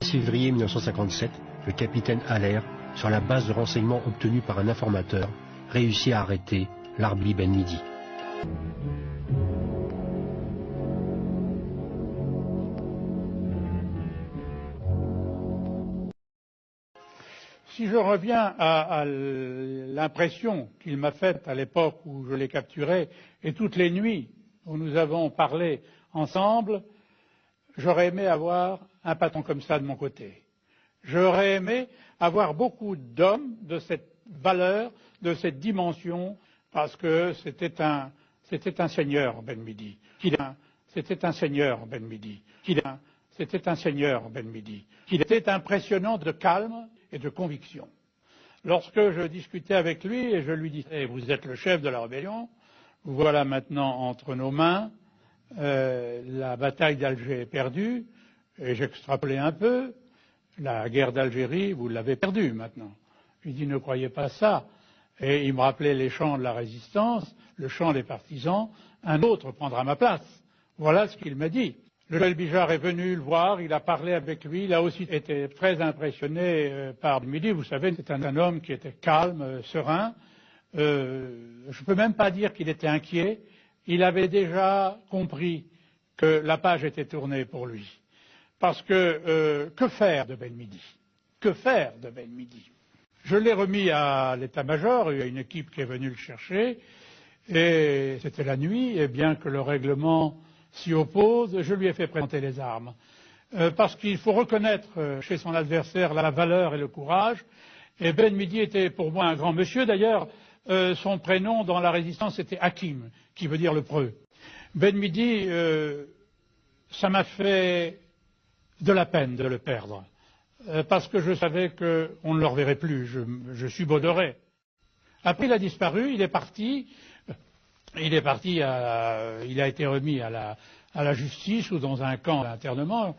6 février 1957, le capitaine Haller, sur la base de renseignements obtenus par un informateur, réussit à arrêter Larbi Ben Midi. Si je reviens à l'impression qu'il m'a faite à l'époque où je l'ai capturé et toutes les nuits où nous avons parlé ensemble, j'aurais aimé avoir un patron comme ça de mon côté. J'aurais aimé avoir beaucoup d'hommes de cette valeur, de cette dimension, parce que c'était un seigneur, Ben Midi. C'était un seigneur, Ben Midi. C'était un seigneur, Ben Midi. Il était impressionnant de calme et de conviction. Lorsque je discutais avec lui et je lui disais: vous êtes le chef de la rébellion, vous voilà maintenant entre nos mains, la bataille d'Alger est perdue, et j'extrapolais un peu, la guerre d'Algérie, vous l'avez perdue maintenant. Je lui dis: ne croyez pas ça. Et il me rappelait les chants de la résistance, le chant des partisans: un autre prendra ma place. Voilà ce qu'il m'a dit. Le colonel Bijard est venu le voir, il a parlé avec lui, il a aussi été très impressionné par Midi. Vous savez, c'est un homme qui était calme, serein. Je ne peux même pas dire qu'il était inquiet. Il avait déjà compris que la page était tournée pour lui. Parce que faire de Ben Midi? Que faire de Ben Midi? Je l'ai remis à l'état-major, il y a une équipe qui est venue le chercher, et c'était la nuit, et bien que le règlement s'y oppose, je lui ai fait présenter les armes. Parce qu'il faut reconnaître chez son adversaire la valeur et le courage, et Ben Midi était pour moi un grand monsieur. D'ailleurs, son prénom dans la résistance était Hakim, qui veut dire le preux. Ben Midi, ça m'a fait de la peine de le perdre, parce que je savais qu'on ne le reverrait plus, je subodorais. Après, il a disparu, il est parti, il a été remis à la justice ou dans un camp d'internement.